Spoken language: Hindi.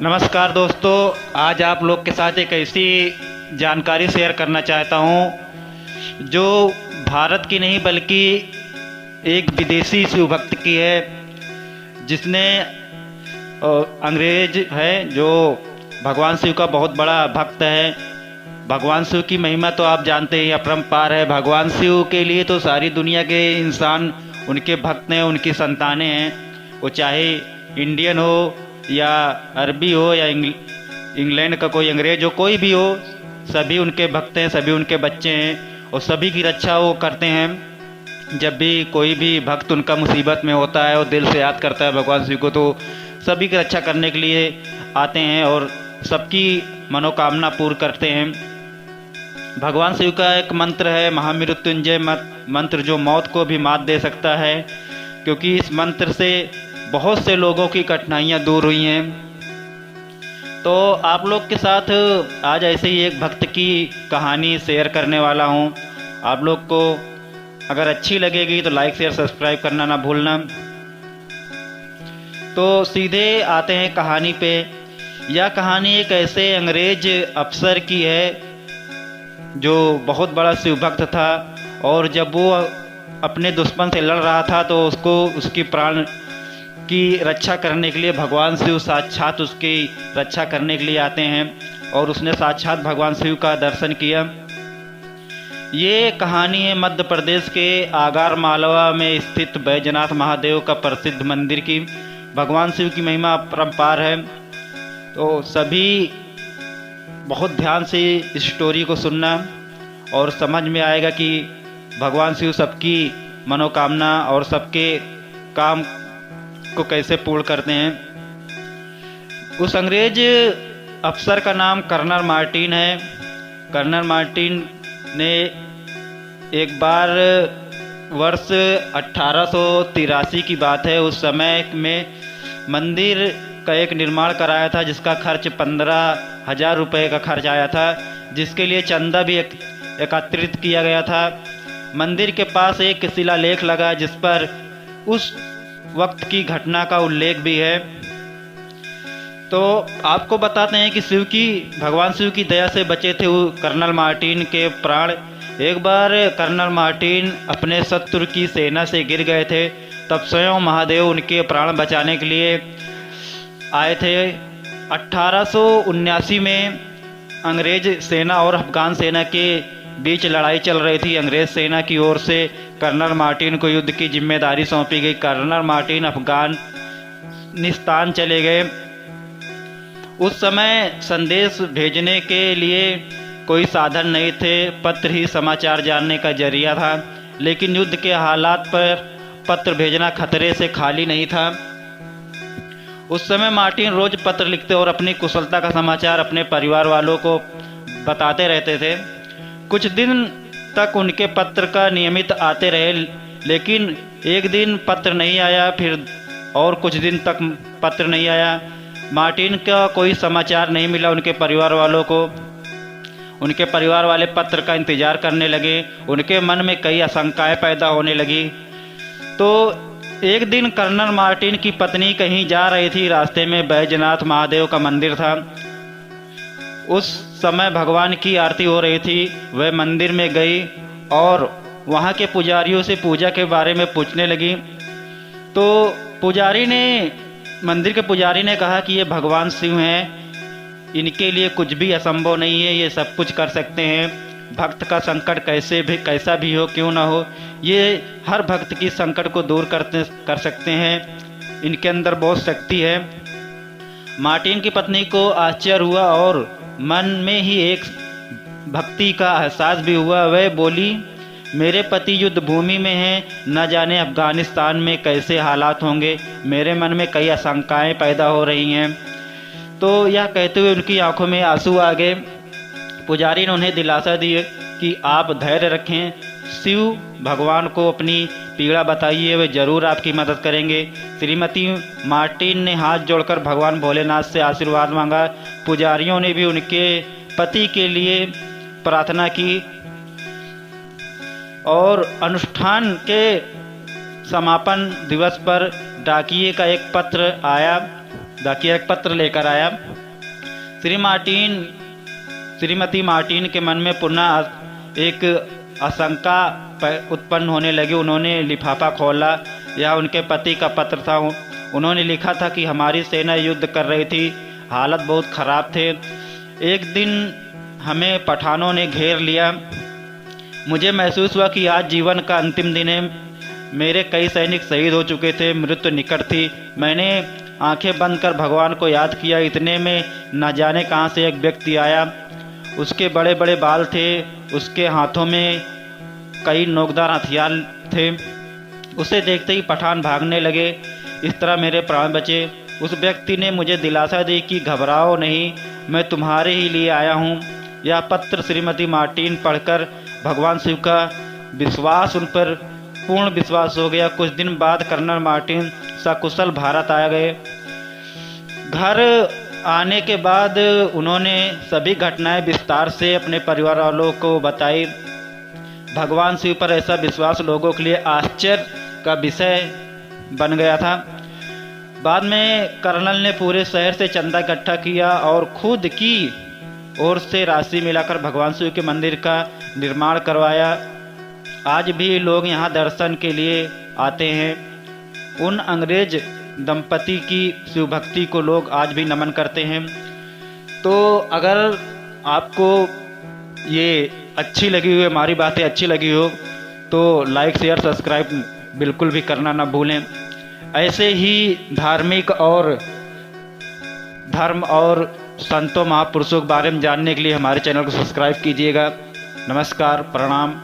नमस्कार दोस्तों, आज आप लोग के साथ एक ऐसी जानकारी शेयर करना चाहता हूँ जो भारत की नहीं बल्कि एक विदेशी शिव भक्त की है, जिसने अंग्रेज है जो भगवान शिव का बहुत बड़ा भक्त है। भगवान शिव की महिमा तो आप जानते हैं, अपरंपार है। भगवान शिव के लिए तो सारी दुनिया के इंसान उनके भक्त हैं, उनकी संतानें हैं। वो चाहे इंडियन हो या अरबी हो या इंग्लैंड का कोई अंग्रेज हो, कोई भी हो, सभी उनके भक्त हैं, सभी उनके बच्चे हैं और सभी की रक्षा वो करते हैं। जब भी कोई भी भक्त उनका मुसीबत में होता है और दिल से याद करता है भगवान शिव को, तो सभी की रक्षा करने के लिए आते हैं और सबकी मनोकामना पूर्ण करते हैं। भगवान शिव का एक मंत्र है महामृत्युंजय मंत्र, जो मौत को भी मात दे सकता है, क्योंकि इस मंत्र से बहुत से लोगों की कठिनाइयाँ दूर हुई हैं। तो आप लोग के साथ आज ऐसे ही एक भक्त की कहानी शेयर करने वाला हूँ। आप लोग को अगर अच्छी लगेगी तो लाइक शेयर सब्सक्राइब करना ना भूलना। तो सीधे आते हैं कहानी पे। यह कहानी एक ऐसे अंग्रेज अफसर की है जो बहुत बड़ा शिव भक्त था, और जब वो अपने दुश्मन से लड़ रहा था तो उसको उसकी प्राण की रक्षा करने के लिए भगवान शिव साक्षात उसकी रक्षा करने के लिए आते हैं और उसने साक्षात भगवान शिव का दर्शन किया। ये कहानी है मध्य प्रदेश के आगर मालवा में स्थित बैजनाथ महादेव का प्रसिद्ध मंदिर की। भगवान शिव की महिमा अपरंपार है, तो सभी बहुत ध्यान से इस स्टोरी को सुनना और समझ में आएगा कि भगवान शिव सबकी मनोकामना और सबके काम को कैसे पूर्ण करते हैं। उस अंग्रेज अफसर का नाम कर्नल मार्टिन है। कर्नल मार्टिन ने एक बार वर्ष 1883 की बात है, उस समय में मंदिर का एक निर्माण कराया था जिसका खर्च 15,000 रुपये का खर्च आया था, जिसके लिए चंदा भी एकत्रित किया गया था। मंदिर के पास एक शिलालेख लगा जिस पर उस वक्त की घटना का उल्लेख भी है। तो आपको बताते हैं कि भगवान शिव की दया से बचे थे कर्नल मार्टिन के प्राण। एक बार कर्नल मार्टिन अपने शत्रु की सेना से गिर गए थे, तब स्वयं महादेव उनके प्राण बचाने के लिए आए थे। 1879 में अंग्रेज सेना और अफगान सेना के बीच लड़ाई चल रही थी। अंग्रेज सेना की ओर से कर्नल मार्टिन को युद्ध की जिम्मेदारी सौंपी गई। कर्नल मार्टिन अफगानिस्तान चले गए। उस समय संदेश भेजने के लिए कोई साधन नहीं थे, पत्र ही समाचार जानने का जरिया था। लेकिन युद्ध के हालात पर पत्र भेजना खतरे से खाली नहीं था। उस समय मार्टिन रोज पत्र लिखते और अपनी कुशलता का समाचार अपने परिवार वालों को बताते रहते थे। कुछ दिन तक उनके पत्र का नियमित आते रहे, लेकिन एक दिन पत्र नहीं आया, फिर और कुछ दिन तक पत्र नहीं आया। मार्टिन का कोई समाचार नहीं मिला उनके परिवार वालों को। उनके परिवार वाले पत्र का इंतज़ार करने लगे। उनके मन में कई आशंकाएं पैदा होने लगी। तो एक दिन कर्नल मार्टिन की पत्नी कहीं जा रही थी, रास्ते में बैजनाथ महादेव का मंदिर था। उस समय भगवान की आरती हो रही थी। वह मंदिर में गई और वहाँ के पुजारियों से पूजा के बारे में पूछने लगी। तो मंदिर के पुजारी ने कहा कि ये भगवान शिव हैं, इनके लिए कुछ भी असंभव नहीं है, ये सब कुछ कर सकते हैं। भक्त का संकट कैसा भी हो, क्यों ना हो, ये हर भक्त की संकट को दूर कर सकते हैं। इनके अंदर बहुत शक्ति है। मार्टिन की पत्नी को आश्चर्य हुआ और मन में ही एक भक्ति का एहसास भी हुआ। वह बोली, मेरे पति युद्ध भूमि में हैं, न जाने अफगानिस्तान में कैसे हालात होंगे। मेरे मन में कई आशंकाएं पैदा हो रही हैं। तो यह कहते हुए उनकी आंखों में आंसू आ गए। पुजारी ने उन्हें दिलासा दी कि आप धैर्य रखें, शिव भगवान को अपनी पीड़ा बताइए, वे जरूर आपकी मदद करेंगे। श्रीमती मार्टिन ने हाथ जोड़कर भगवान भोलेनाथ से आशीर्वाद मांगा। पुजारियों ने भी उनके पति के लिए प्रार्थना की और अनुष्ठान के समापन दिवस पर डाकिए का एक पत्र आया डाकिया एक पत्र लेकर आया। श्रीमती मार्टिन के मन में पुनः एक आशंका उत्पन्न होने लगी। उन्होंने लिफाफा खोला। यह उनके पति का पत्र था। उन्होंने लिखा था कि हमारी सेना युद्ध कर रही थी, हालत बहुत ख़राब थे। एक दिन हमें पठानों ने घेर लिया। मुझे महसूस हुआ कि आज जीवन का अंतिम दिन है। मेरे कई सैनिक शहीद हो चुके थे, मृत्यु निकट थी। मैंने आंखें बंद कर भगवान को याद किया। इतने में न जाने कहाँ से एक व्यक्ति आया। उसके बड़े बड़े बाल थे, उसके हाथों में कई नोकदार हथियार थे। उसे देखते ही पठान भागने लगे। इस तरह मेरे प्राण बचे। उस व्यक्ति ने मुझे दिलासा दी कि घबराओ नहीं, मैं तुम्हारे ही लिए आया हूँ। यह पत्र श्रीमती मार्टिन पढ़कर भगवान शिव का विश्वास, उन पर पूर्ण विश्वास हो गया। कुछ दिन बाद कर्नल मार्टिन सकुशल भारत आ गए। घर आने के बाद उन्होंने सभी घटनाएं विस्तार से अपने परिवार वालों को बताई। भगवान शिव पर ऐसा विश्वास लोगों के लिए आश्चर्य का विषय बन गया था। बाद में कर्नल ने पूरे शहर से चंदा इकट्ठा किया और खुद की ओर से राशि मिलाकर भगवान शिव के मंदिर का निर्माण करवाया। आज भी लोग यहाँ दर्शन के लिए आते हैं। उन अंग्रेज दंपति की शिव भक्ति को लोग आज भी नमन करते हैं। तो अगर आपको ये अच्छी लगी हुई, हमारी बातें अच्छी लगी हो, तो लाइक शेयर सब्सक्राइब बिल्कुल भी करना ना भूलें। ऐसे ही धार्मिक और धर्म और संतों महापुरुषों के बारे में जानने के लिए हमारे चैनल को सब्सक्राइब कीजिएगा। नमस्कार, प्रणाम।